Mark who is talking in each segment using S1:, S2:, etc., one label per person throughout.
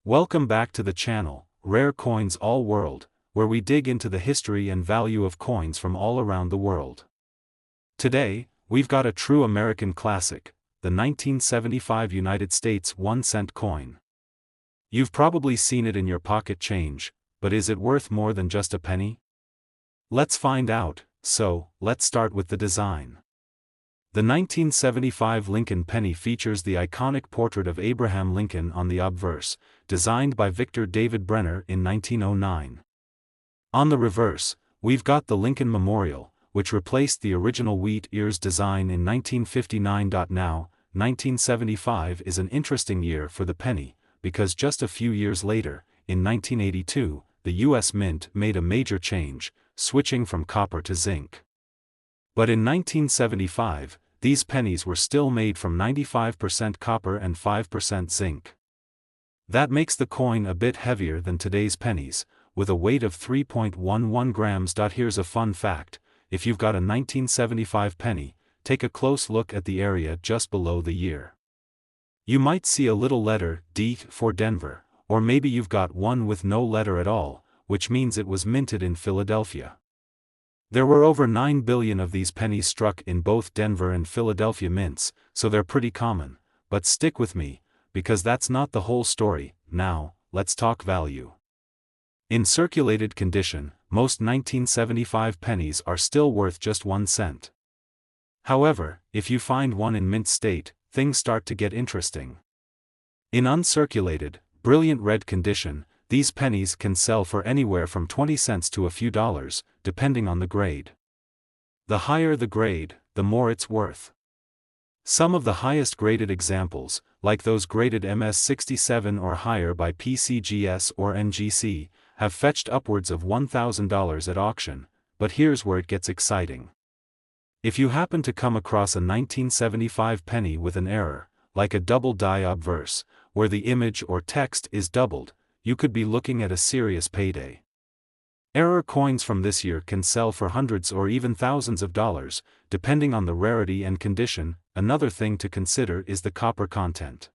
S1: Welcome back to the channel, Rare Coins All World, where we dig into the history and value of coins from all around the world. Today, we've got a true American classic, the 1975 United States 1-cent coin. You've probably seen it in your pocket change, but is it worth more than just a penny? Let's find out, so let's start with the design. The 1975 Lincoln penny features the iconic portrait of Abraham Lincoln on the obverse, designed by Victor David Brenner in 1909. On the reverse, we've got the Lincoln Memorial, which replaced the original wheat ears design in 1959. Now, 1975 is an interesting year for the penny, because just a few years later, in 1982, the U.S. Mint made a major change, switching from copper to zinc. But in 1975, these pennies were still made from 95% copper and 5% zinc. That makes the coin a bit heavier than today's pennies, with a weight of 3.11 grams. Here's a fun fact: if you've got a 1975 penny, take a close look at the area just below the year. You might see a little letter D for Denver, or maybe you've got one with no letter at all, which means it was minted in Philadelphia. There were over 9 billion of these pennies struck in both Denver and Philadelphia mints, so they're pretty common. But stick with me, because that's not the whole story. Now, let's talk value. In circulated condition, most 1975 pennies are still worth just 1 cent. However, if you find one in mint state, things start to get interesting. In uncirculated, brilliant red condition, these pennies can sell for anywhere from 20 cents to a few dollars, depending on the grade. The higher the grade, the more it's worth. Some of the highest graded examples, like those graded MS67 or higher by PCGS or NGC, have fetched upwards of $1,000 at auction, but here's where it gets exciting. If you happen to come across a 1975 penny with an error, like a double die obverse, where the image or text is doubled, you could be looking at a serious payday. Error coins from this year can sell for hundreds or even thousands of dollars, depending on the rarity and condition. Another thing to consider is the copper content.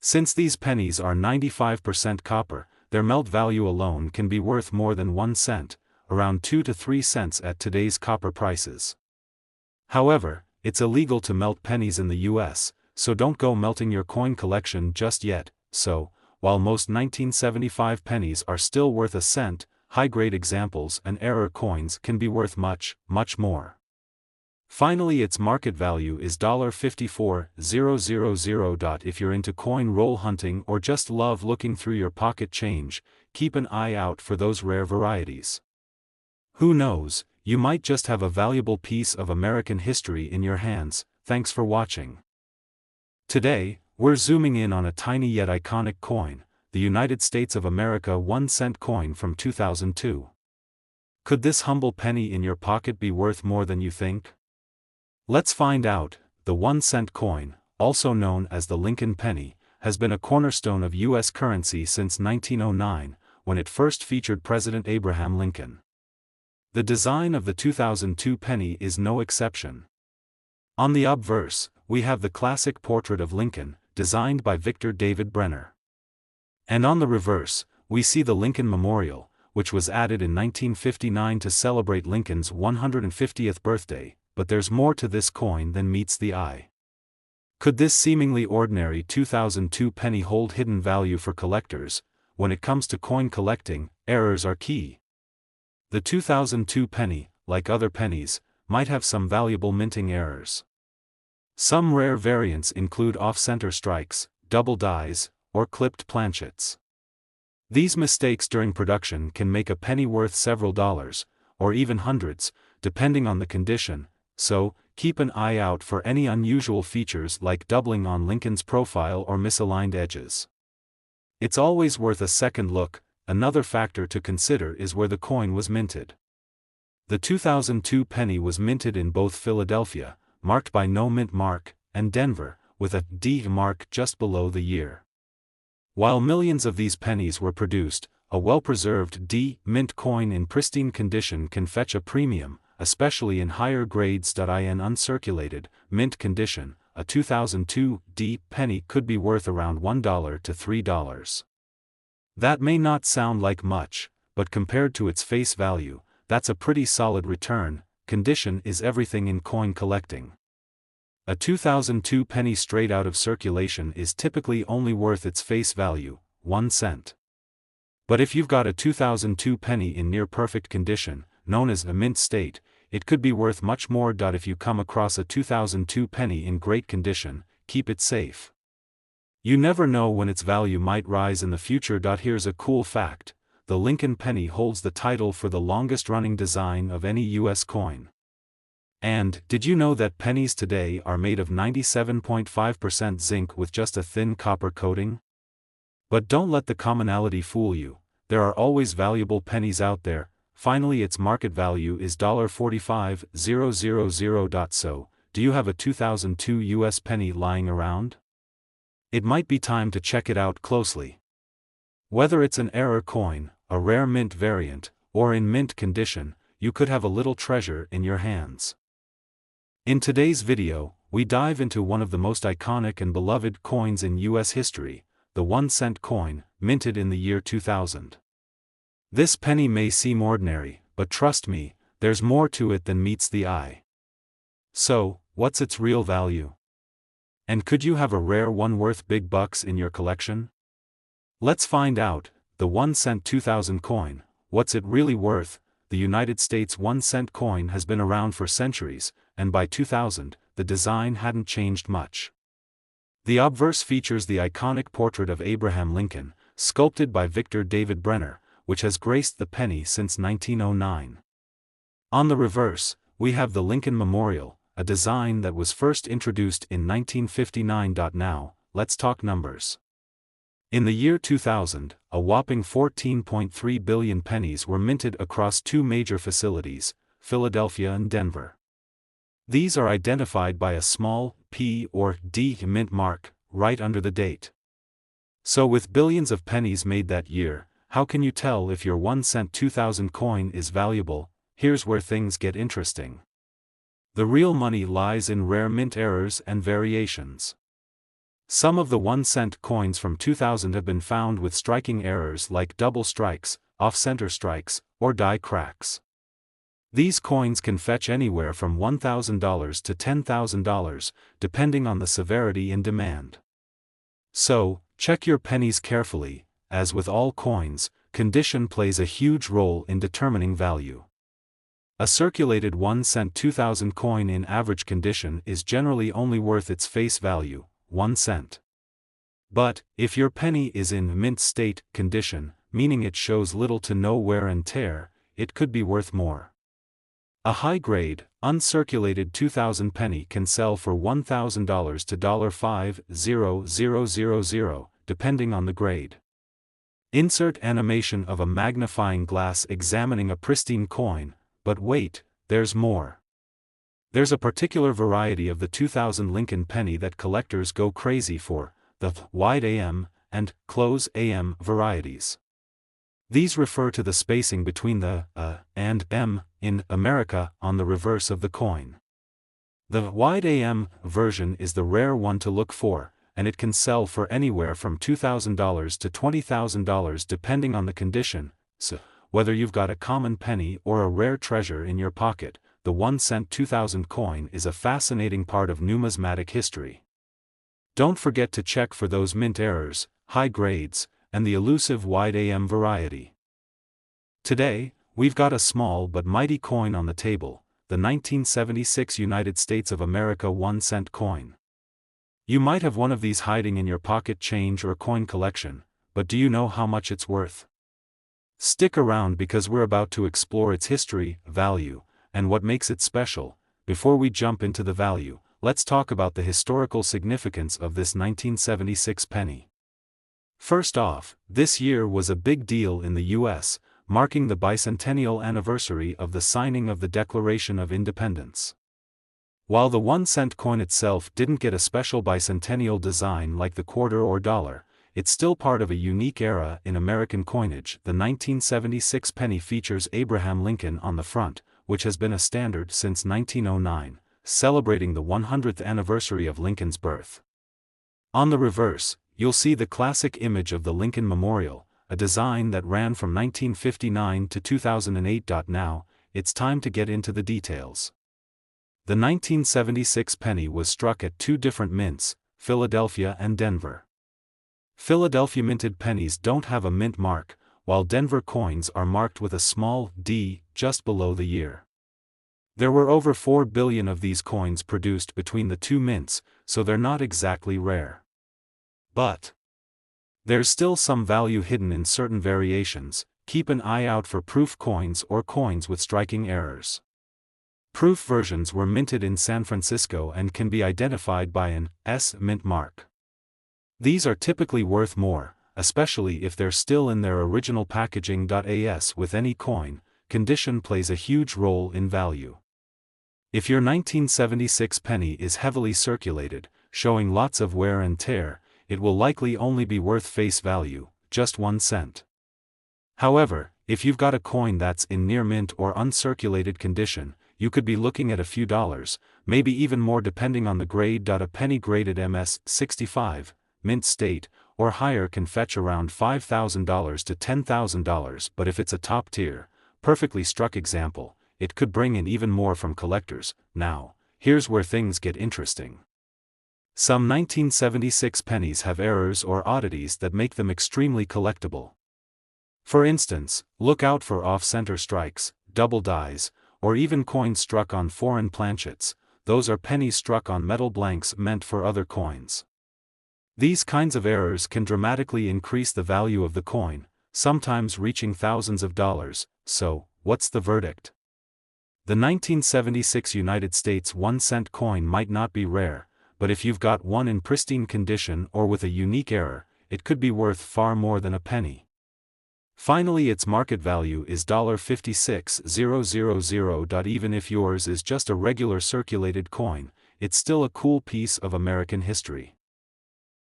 S1: Since these pennies are 95% copper, their melt value alone can be worth more than 1 cent, around 2 to 3 cents at today's copper prices. However, it's illegal to melt pennies in the US, so don't go melting your coin collection just yet. So, while most 1975 pennies are still worth a cent, high-grade examples and error coins can be worth much, much more. Finally, its market value is $54,000. If you're into coin roll hunting or just love looking through your pocket change, keep an eye out for those rare varieties. Who knows, you might just have a valuable piece of American history in your hands. Thanks for watching. Today, we're zooming in on a tiny yet iconic coin, the United States of America 1-cent coin from 2002. Could this humble penny in your pocket be worth more than you think? Let's find out. The 1-cent coin, also known as the Lincoln penny, has been a cornerstone of U.S. currency since 1909, when it first featured President Abraham Lincoln. The design of the 2002 penny is no exception. On the obverse, we have the classic portrait of Lincoln, designed by Victor David Brenner. And on the reverse, we see the Lincoln Memorial, which was added in 1959 to celebrate Lincoln's 150th birthday. But there's more to this coin than meets the eye. Could this seemingly ordinary 2002 penny hold hidden value for collectors? When it comes to coin collecting, errors are key. The 2002 penny, like other pennies, might have some valuable minting errors. Some rare variants include off-center strikes, double dies, or clipped planchets. These mistakes during production can make a penny worth several dollars, or even hundreds, depending on the condition. So, keep an eye out for any unusual features like doubling on Lincoln's profile or misaligned edges. It's always worth a second look. Another factor to consider is where the coin was minted. The 2002 penny was minted in both Philadelphia, marked by no mint mark, and Denver, with a D mark just below the year. While millions of these pennies were produced, a well-preserved D mint coin in pristine condition can fetch a premium, especially in higher grades. In uncirculated, mint condition, a 2002 D penny could be worth around $1 to $3. That may not sound like much, but compared to its face value, that's a pretty solid return. Condition is everything in coin collecting. A 2002 penny straight out of circulation is typically only worth its face value, 1 cent. But if you've got a 2002 penny in near-perfect condition, known as a mint state, it could be worth much more. If you come across a 2002 penny in great condition, keep it safe. You never know when its value might rise in the future. Here's a cool fact: the Lincoln penny holds the title for the longest-running design of any U.S. coin. And, did you know that pennies today are made of 97.5% zinc with just a thin copper coating? But don't let the commonality fool you. There are always valuable pennies out there. Finally, its market value is $45,000. So, do you have a 2002 US penny lying around? It might be time to check it out closely. Whether it's an error coin, a rare mint variant, or in mint condition, you could have a little treasure in your hands. In today's video, we dive into one of the most iconic and beloved coins in US history, the 1 cent coin, minted in the year 2000. This penny may seem ordinary, but trust me, there's more to it than meets the eye. So, what's its real value? And could you have a rare one worth big bucks in your collection? Let's find out. The 1 cent 2000 coin, what's it really worth? The United States 1 cent coin has been around for centuries, and by 2000, the design hadn't changed much. The obverse features the iconic portrait of Abraham Lincoln, sculpted by Victor David Brenner, which has graced the penny since 1909. On the reverse, we have the Lincoln Memorial, a design that was first introduced in 1959. Now, let's talk numbers. In the year 2000, a whopping 14.3 billion pennies were minted across two major facilities, Philadelphia and Denver. These are identified by a small P or D mint mark, right under the date. So with billions of pennies made that year, how can you tell if your 1 cent 2000 coin is valuable? Here's where things get interesting. The real money lies in rare mint errors and variations. Some of the 1 cent coins from 2000 have been found with striking errors like double strikes, off-center strikes, or die cracks. These coins can fetch anywhere from $1,000 to $10,000, depending on the severity and demand. So, check your pennies carefully. As with all coins, condition plays a huge role in determining value. A circulated 1 cent 2000 coin in average condition is generally only worth its face value, 1 cent. But, if your penny is in mint state condition, meaning it shows little to no wear and tear, it could be worth more. A high-grade, uncirculated 2000 penny can sell for $1,000 to $5,000, depending on the grade. Insert animation of a magnifying glass examining a pristine coin, but wait, there's more. There's a particular variety of the 2000 Lincoln penny that collectors go crazy for, the wide AM and close AM varieties. These refer to the spacing between the and M in America on the reverse of the coin. The wide AM version is the rare one to look for, and it can sell for anywhere from $2,000 to $20,000 depending on the condition. So, whether you've got a common penny or a rare treasure in your pocket, the 1 cent 2000 coin is a fascinating part of numismatic history. Don't forget to check for those mint errors, high grades, and the elusive wide AM variety. Today, we've got a small but mighty coin on the table, the 1976 United States of America 1 cent coin. You might have one of these hiding in your pocket change or coin collection, but do you know how much it's worth? Stick around because we're about to explore its history, value, and what makes it special. Before we jump into the value, let's talk about the historical significance of this 1976 penny. First off, this year was a big deal in the US, marking the bicentennial anniversary of the signing of the Declaration of Independence. While the 1 cent coin itself didn't get a special bicentennial design like the quarter or dollar, it's still part of a unique era in American coinage. The 1976 penny features Abraham Lincoln on the front, which has been a standard since 1909, celebrating the 100th anniversary of Lincoln's birth. On the reverse, you'll see the classic image of the Lincoln Memorial, a design that ran from 1959 to 2008. Now, it's time to get into the details. The 1976 penny was struck at two different mints, Philadelphia and Denver. Philadelphia minted pennies don't have a mint mark, while Denver coins are marked with a small d just below the year. There were over 4 billion of these coins produced between the two mints, so they're not exactly rare. But there's still some value hidden in certain variations. Keep an eye out for proof coins or coins with striking errors. Proof versions were minted in San Francisco and can be identified by an S mint mark. These are typically worth more, especially if they're still in their original packaging. As with any coin, condition plays a huge role in value. If your 1976 penny is heavily circulated, showing lots of wear and tear, it will likely only be worth face value, just 1 cent. However, if you've got a coin that's in near mint or uncirculated condition, you could be looking at a few dollars, maybe even more depending on the grade. A penny graded MS-65, mint state, or higher can fetch around $5,000 to $10,000, but if it's a top-tier, perfectly struck example, it could bring in even more from collectors. Now, here's where things get interesting. Some 1976 pennies have errors or oddities that make them extremely collectible. For instance, look out for off-center strikes, double dies, or even coins struck on foreign planchets. Those are pennies struck on metal blanks meant for other coins. These kinds of errors can dramatically increase the value of the coin, sometimes reaching thousands of dollars. So, what's the verdict? The 1976 United States 1-cent coin might not be rare, but if you've got one in pristine condition or with a unique error, it could be worth far more than a penny. Finally, its market value is $56,000. Even if yours is just a regular circulated coin, it's still a cool piece of American history.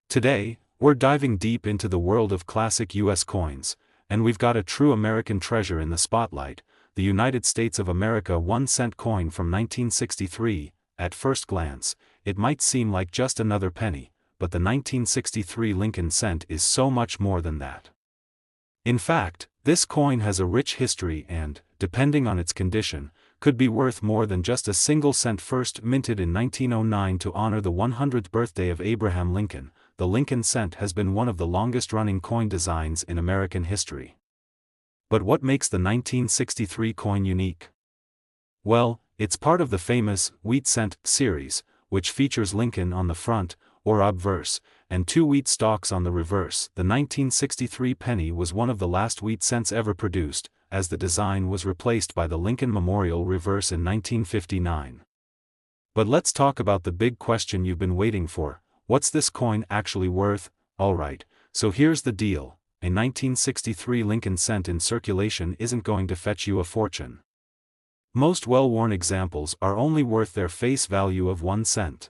S1: Today, we're diving deep into the world of classic U.S. coins, and we've got a true American treasure in the spotlight, the United States of America 1-cent coin from 1963. At first glance, it might seem like just another penny, but the 1963 Lincoln cent is so much more than that. In fact, this coin has a rich history and, depending on its condition, could be worth more than just a single cent. First minted in 1909 to honor the 100th birthday of Abraham Lincoln, the Lincoln cent has been one of the longest-running coin designs in American history. But what makes the 1963 coin unique? Well, it's part of the famous wheat cent series, which features Lincoln on the front, or obverse, and two wheat stalks on the reverse. The 1963 penny was one of the last wheat cents ever produced, as the design was replaced by the Lincoln Memorial reverse in 1959. But let's talk about the big question you've been waiting for: what's this coin actually worth? Alright, so here's the deal: a 1963 Lincoln cent in circulation isn't going to fetch you a fortune. Most well-worn examples are only worth their face value of 1 cent.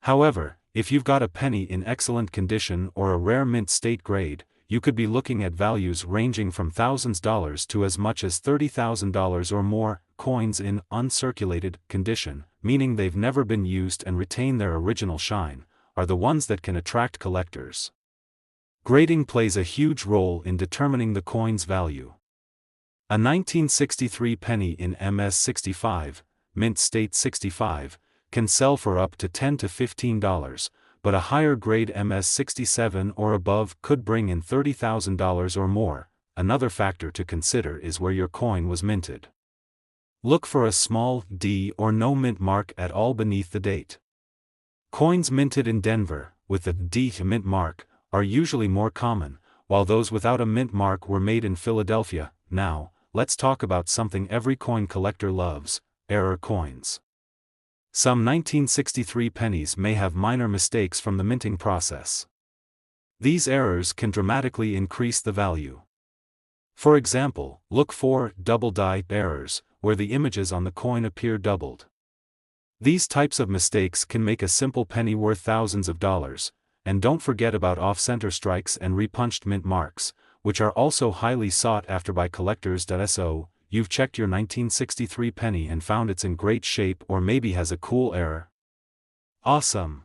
S1: However, if you've got a penny in excellent condition or a rare mint state grade, you could be looking at values ranging from thousands of dollars to as much as $30,000 or more. Coins in uncirculated condition, meaning they've never been used and retain their original shine, are the ones that can attract collectors. Grading plays a huge role in determining the coin's value. A 1963 penny in MS-65, mint state 65, can sell for up to $10 to $15, but a higher grade MS-67 or above could bring in $30,000 or more. Another factor to consider is where your coin was minted. Look for a small D or no mint mark at all beneath the date. Coins minted in Denver, with a D mint mark, are usually more common, while those without a mint mark were made in Philadelphia. Now, let's talk about something every coin collector loves: error coins. Some 1963 pennies may have minor mistakes from the minting process. These errors can dramatically increase the value. For example, look for double die errors, where the images on the coin appear doubled. These types of mistakes can make a simple penny worth thousands of dollars. And don't forget about off-center strikes and repunched mint marks, which are also highly sought after by collectors. So, you've checked your 1963 penny and found it's in great shape or maybe has a cool error. Awesome!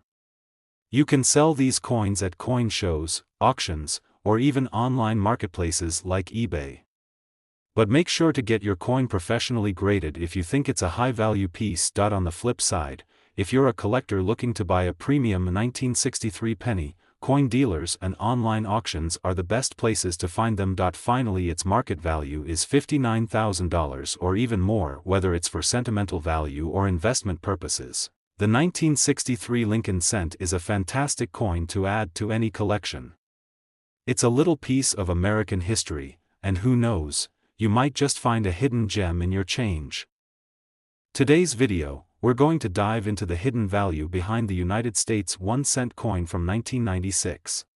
S1: You can sell these coins at coin shows, auctions, or even online marketplaces like eBay. But make sure to get your coin professionally graded if you think it's a high-value piece. On the flip side, if you're a collector looking to buy a premium 1963 penny, coin dealers and online auctions are the best places to find them. Finally, its market value is $59,000 or even more, whether it's for sentimental value or investment purposes. The 1963 Lincoln cent is a fantastic coin to add to any collection. It's a little piece of American history, and who knows, you might just find a hidden gem in your change. Today's video, we're going to dive into the hidden value behind the United States 1-cent coin from 1996.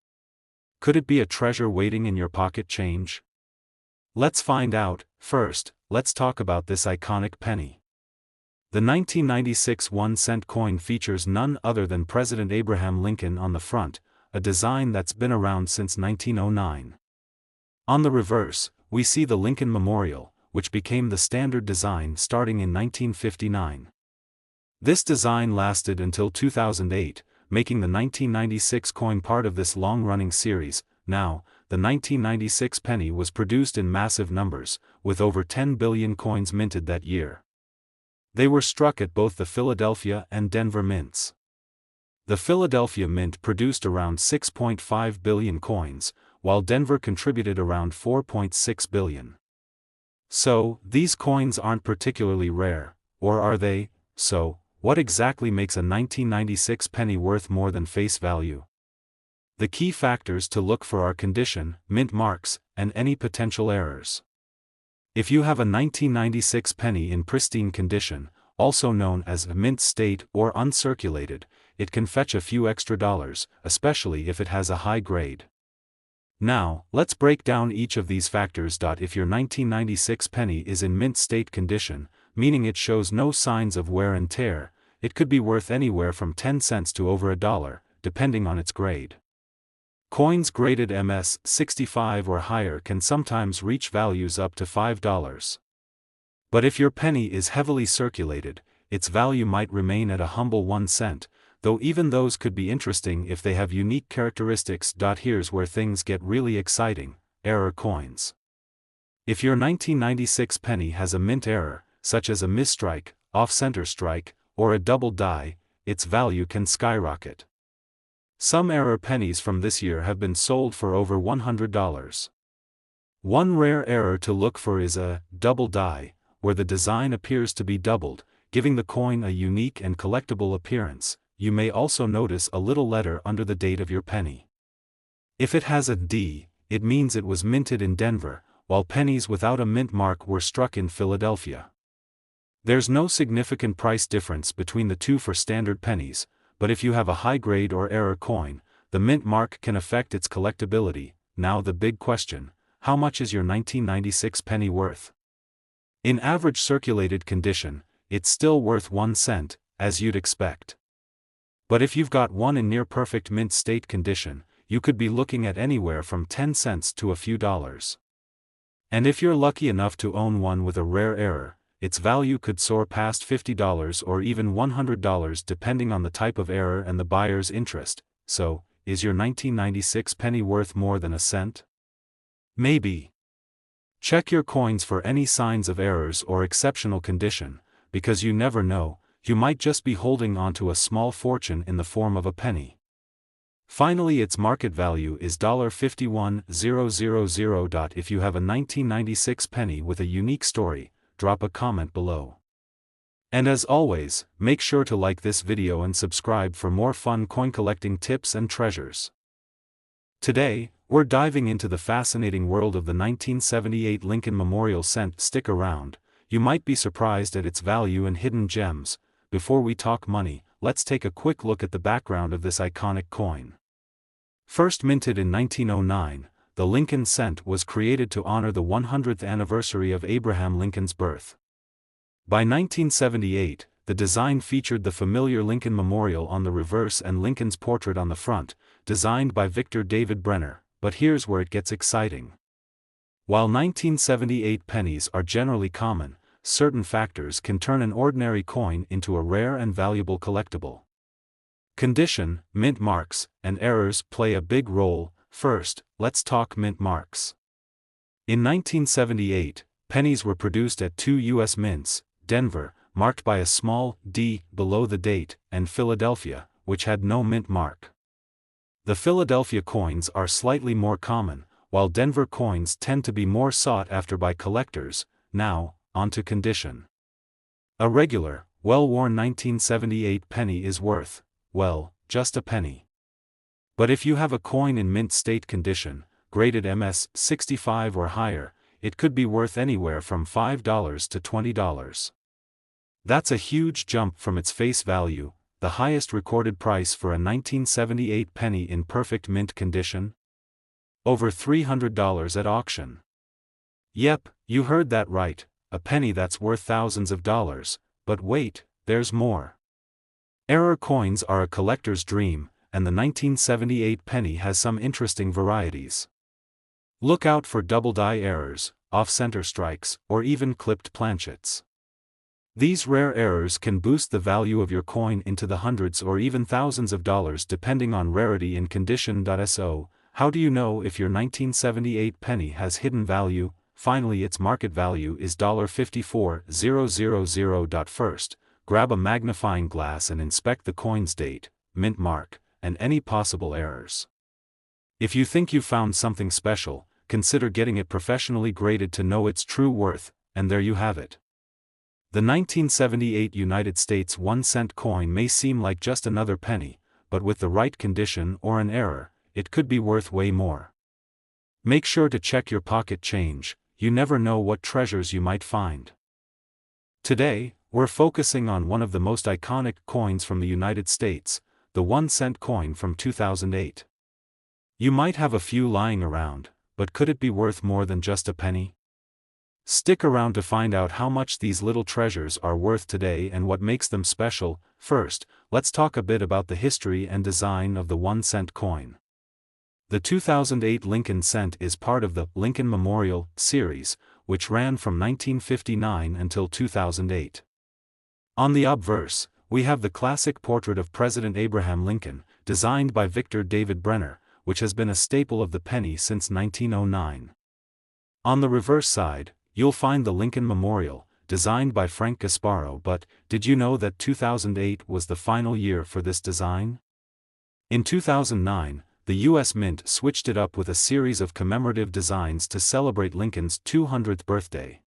S1: Could it be a treasure waiting in your pocket change? Let's find out. First, let's talk about this iconic penny. The 1996 1-cent coin features none other than President Abraham Lincoln on the front, a design that's been around since 1909. On the reverse, we see the Lincoln Memorial, which became the standard design starting in 1959. This design lasted until 2008, making the 1996 coin part of this long-running series. Now, the 1996 penny was produced in massive numbers, with over 10 billion coins minted that year. They were struck at both the Philadelphia and Denver mints. The Philadelphia mint produced around 6.5 billion coins, while Denver contributed around 4.6 billion. So, these coins aren't particularly rare, or are they? So, what exactly makes a 1996 penny worth more than face value? The key factors to look for are condition, mint marks, and any potential errors. If you have a 1996 penny in pristine condition, also known as a mint state or uncirculated, it can fetch a few extra dollars, especially if it has a high grade. Now, let's break down each of these factors. If your 1996 penny is in mint state condition, meaning it shows no signs of wear and tear, it could be worth anywhere from 10 cents to over $1, depending on its grade. Coins graded MS 65 or higher can sometimes reach values up to $5. But if your penny is heavily circulated, its value might remain at a humble 1 cent, though even those could be interesting if they have unique characteristics. Here's where things get really exciting: error coins. If your 1996 penny has a mint error, such as a misstrike, off-center strike, or a double die, its value can skyrocket. Some error pennies from this year have been sold for over $100. One rare error to look for is a double die, where the design appears to be doubled, giving the coin a unique and collectible appearance. You may also notice a little letter under the date of your penny. If it has a D, it means it was minted in Denver, while pennies without a mint mark were struck in Philadelphia. There's no significant price difference between the two for standard pennies, but if you have a high grade or error coin, the mint mark can affect its collectability. Now the big question: how much is your 1996 penny worth? In average circulated condition, it's still worth 1 cent, as you'd expect. But if you've got one in near perfect mint state condition, you could be looking at anywhere from 10 cents to a few dollars. And if you're lucky enough to own one with a rare error, its value could soar past $50 or even $100 depending on the type of error and the buyer's interest. So, is your 1996 penny worth more than a cent? Maybe. Check your coins for any signs of errors or exceptional condition, because you never know, you might just be holding onto a small fortune in the form of a penny. Finally, its market value is $51,000. If you have a 1996 penny with a unique story, drop a comment below. And as always, make sure to like this video and subscribe for more fun coin collecting tips and treasures. Today, we're diving into the fascinating world of the 1978 Lincoln Memorial cent. Stick around, you might be surprised at its value and hidden gems. Before we talk money, let's take a quick look at the background of this iconic coin. First minted in 1909, the Lincoln cent was created to honor the 100th anniversary of Abraham Lincoln's birth. By 1978, the design featured the familiar Lincoln Memorial on the reverse and Lincoln's portrait on the front, designed by Victor David Brenner. But here's where it gets exciting. While 1978 pennies are generally common, certain factors can turn an ordinary coin into a rare and valuable collectible. Condition, mint marks, and errors play a big role. First, let's talk mint marks. In 1978, pennies were produced at two U.S. mints, Denver, marked by a small D below the date, and Philadelphia, which had no mint mark. The Philadelphia coins are slightly more common, while Denver coins tend to be more sought after by collectors. Now, onto condition. A regular, well-worn 1978 penny is worth, well, just a penny. But if you have a coin in mint state condition, graded MS 65 or higher, it could be worth anywhere from $5 to $20. That's a huge jump from its face value, the highest recorded price for a 1978 penny in perfect mint condition? Over $300 at auction. Yep, you heard that right, a penny that's worth thousands of dollars, but wait, there's more. Error coins are a collector's dream, and the 1978 penny has some interesting varieties. Look out for double die errors, off-center strikes, or even clipped planchets. These rare errors can boost the value of your coin into the hundreds or even thousands of dollars depending on rarity and condition. So, how do you know if your 1978 penny has hidden value? Finally, its market value is $54,000. First, grab a magnifying glass and inspect the coin's date, mint mark, and any possible errors. If you think you've found something special, consider getting it professionally graded to know its true worth, and there you have it. The 1978 United States 1-cent coin may seem like just another penny, but with the right condition or an error, it could be worth way more. Make sure to check your pocket change, you never know what treasures you might find. Today, we're focusing on one of the most iconic coins from the United States, the 1-cent coin from 2008. You might have a few lying around, but could it be worth more than just a penny? Stick around to find out how much these little treasures are worth today and what makes them special. First, let's talk a bit about the history and design of the 1-cent coin. The 2008 Lincoln cent is part of the Lincoln Memorial series, which ran from 1959 until 2008. On the obverse, we have the classic portrait of President Abraham Lincoln, designed by Victor David Brenner, which has been a staple of the penny since 1909. On the reverse side, you'll find the Lincoln Memorial, designed by Frank Gasparo. But, did you know that 2008 was the final year for this design? In 2009, the U.S. Mint switched it up with a series of commemorative designs to celebrate Lincoln's 200th birthday.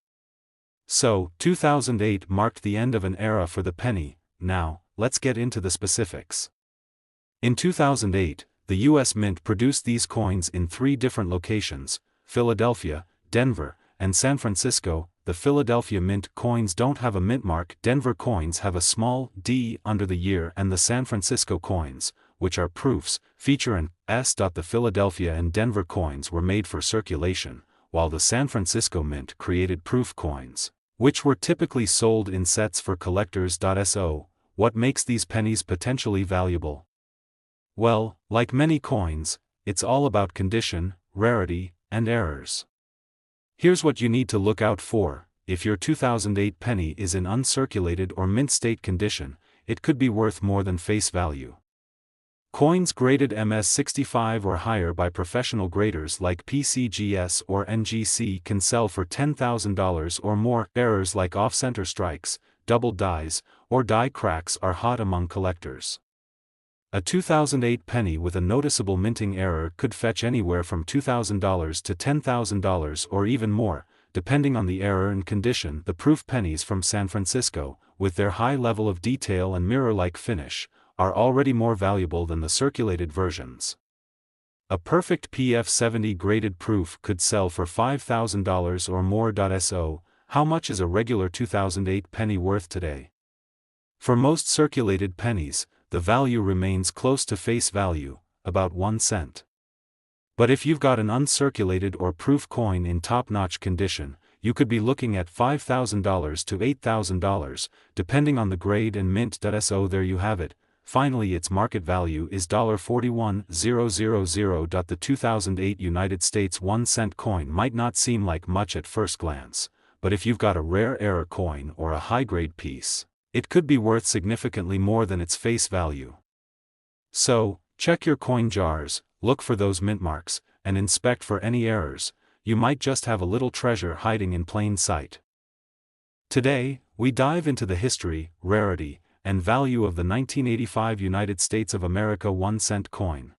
S1: So, 2008 marked the end of an era for the penny. Now, let's get into the specifics. In 2008, the U.S. Mint produced these coins in 3 different locations: Philadelphia, Denver, and San Francisco. The Philadelphia Mint coins don't have a mint mark. Denver coins have a small D under the year, and the San Francisco coins, which are proofs, feature an S. The Philadelphia and Denver coins were made for circulation, while the San Francisco Mint created proof coins, which were typically sold in sets for collectors. So, what makes these pennies potentially valuable? Well, like many coins, it's all about condition, rarity, and errors. Here's what you need to look out for. If your 2008 penny is in uncirculated or mint state condition, it could be worth more than face value. Coins graded MS65 or higher by professional graders like PCGS or NGC can sell for $10,000 or more. Errors like off-center strikes, double dies, or die cracks are hot among collectors. A 2008 penny with a noticeable minting error could fetch anywhere from $2,000 to $10,000 or even more, depending on the error and condition. The proof pennies from San Francisco, with their high level of detail and mirror-like finish, are already more valuable than the circulated versions. A perfect PF70 graded proof could sell for $5,000 or more. So, how much is a regular 2008 penny worth today? For most circulated pennies, the value remains close to face value, about 1 cent. But if you've got an uncirculated or proof coin in top-notch condition, you could be looking at $5,000 to $8,000, depending on the grade and mint. So there you have it. Finally, its market value is $41,000. The 2008 United States 1-cent coin might not seem like much at first glance, but if you've got a rare error coin or a high-grade piece, it could be worth significantly more than its face value. So, check your coin jars, look for those mint marks, and inspect for any errors. You might just have a little treasure hiding in plain sight. Today, we dive into the history, rarity, and value of the 1985 United States of America 1-cent coin.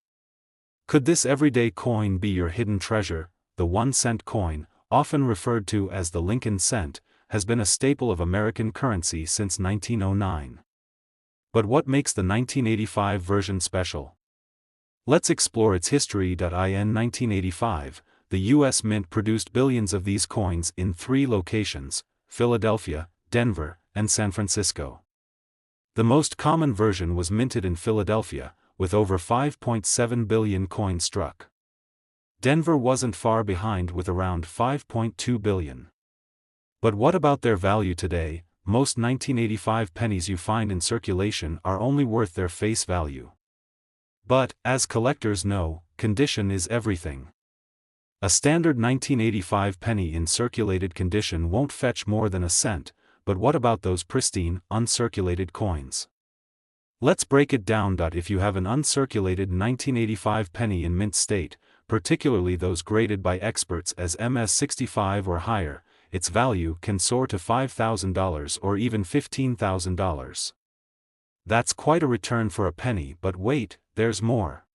S1: Could this everyday coin be your hidden treasure? The 1-cent coin, often referred to as the Lincoln cent, has been a staple of American currency since 1909. But what makes the 1985 version special? Let's explore its history. In 1985, the U.S. Mint produced billions of these coins in 3 locations: Philadelphia, Denver, and San Francisco. The most common version was minted in Philadelphia, with over 5.7 billion coins struck. Denver wasn't far behind with around 5.2 billion. But what about their value today? Most 1985 pennies you find in circulation are only worth their face value. But, as collectors know, condition is everything. A standard 1985 penny in circulated condition won't fetch more than a cent, but what about those pristine, uncirculated coins? Let's break it down. If you have an uncirculated 1985 penny in mint state, particularly those graded by experts as MS65 or higher, its value can soar to $5,000 or even $15,000. That's quite a return for a penny, but wait, there's more.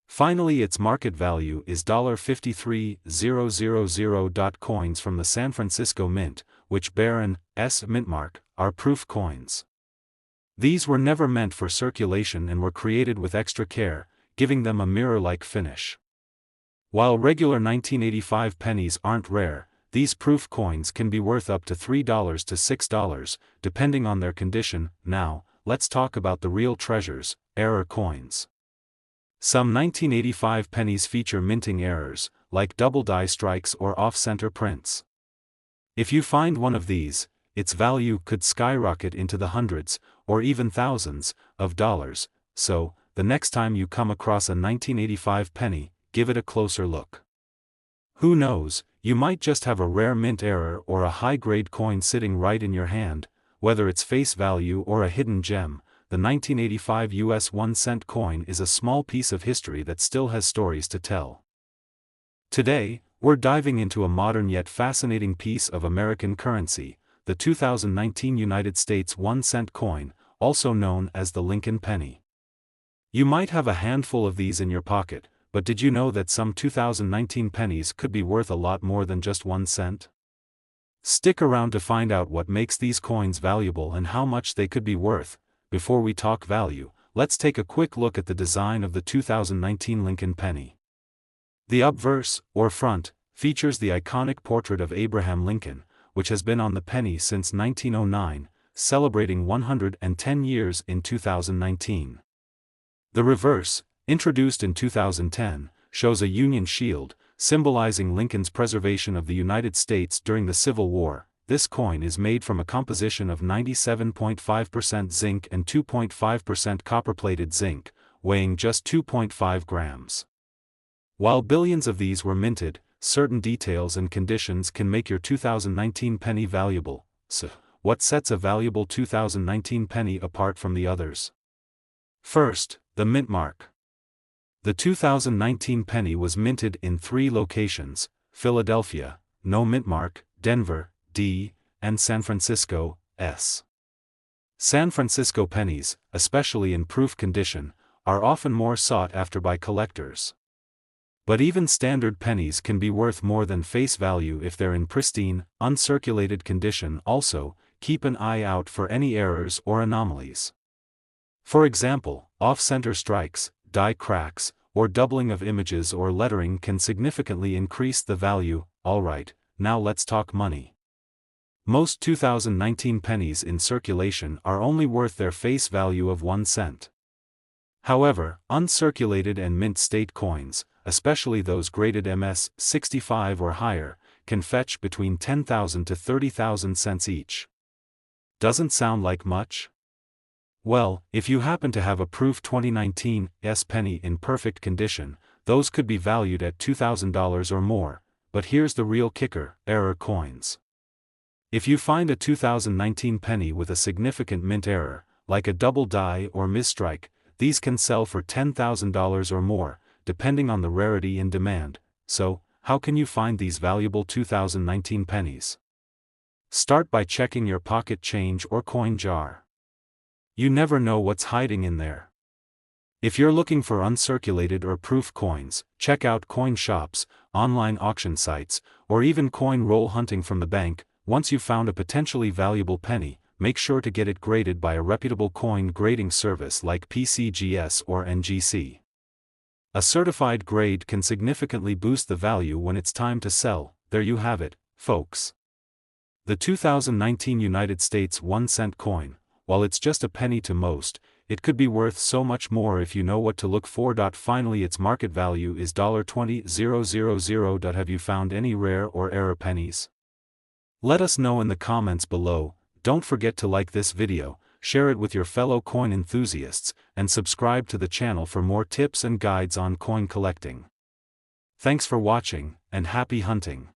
S1: Finally, its market value is $53,000. Coins from the San Francisco Mint, which bear an S mint mark, are proof coins. These were never meant for circulation and were created with extra care, giving them a mirror-like finish. While regular 1985 pennies aren't rare, these proof coins can be worth up to $3 to $6, depending on their condition. Now, let's talk about the real treasures, error coins. Some 1985 pennies feature minting errors, like double die strikes or off-center prints. If you find one of these, its value could skyrocket into the hundreds, or even thousands, of dollars. So, the next time you come across a 1985 penny, give it a closer look. Who knows, you might just have a rare mint error or a high-grade coin sitting right in your hand. Whether it's face value or a hidden gem, the 1985 US 1-cent coin is a small piece of history that still has stories to tell. Today, we're diving into a modern yet fascinating piece of American currency, the 2019 United States 1-cent coin, also known as the Lincoln penny. You might have a handful of these in your pocket, but did you know that some 2019 pennies could be worth a lot more than just 1 cent? Stick around to find out what makes these coins valuable and how much they could be worth. Before we talk value, let's take a quick look at the design of the 2019 Lincoln penny. The obverse, or front, features the iconic portrait of Abraham Lincoln, which has been on the penny since 1909, celebrating 110 years in 2019. The reverse, introduced in 2010, shows a Union shield, symbolizing Lincoln's preservation of the United States during the Civil War. This coin is made from a composition of 97.5% zinc and 2.5% copper-plated zinc, weighing just 2.5 grams. While billions of these were minted, certain details and conditions can make your 2019 penny valuable. So, what sets a valuable 2019 penny apart from the others? First, the mint mark. The 2019 penny was minted in 3 locations: Philadelphia, no mint mark; Denver, D, and San Francisco, S. San Francisco pennies, especially in proof condition, are often more sought after by collectors. But even standard pennies can be worth more than face value if they're in pristine, uncirculated condition. Also, keep an eye out for any errors or anomalies. For example, off-center strikes, die cracks, or doubling of images or lettering can significantly increase the value. Alright, now let's talk money. Most 2019 pennies in circulation are only worth their face value of 1 cent. However, uncirculated and mint state coins, especially those graded MS65 or higher, can fetch between 10,000 to 30,000 cents each. Doesn't sound like much? Well, if you happen to have a proof 2019 S penny in perfect condition, those could be valued at $2,000 or more. But here's the real kicker: error coins. If you find a 2019 penny with a significant mint error, like a double die or misstrike, these can sell for $10,000 or more, depending on the rarity and demand. So, how can you find these valuable 2019 pennies? Start by checking your pocket change or coin jar. You never know what's hiding in there. If you're looking for uncirculated or proof coins, check out coin shops, online auction sites, or even coin roll hunting from the bank. Once you've found a potentially valuable penny, make sure to get it graded by a reputable coin grading service like PCGS or NGC. A certified grade can significantly boost the value when it's time to sell. There you have it, folks. The 2019 United States 1-cent coin. While it's just a penny to most, it could be worth so much more if you know what to look for. Finally, its market value is $20,000. Have you found any rare or error pennies? Let us know in the comments below. Don't forget to like this video, share it with your fellow coin enthusiasts, and subscribe to the channel for more tips and guides on coin collecting. Thanks for watching, and happy hunting!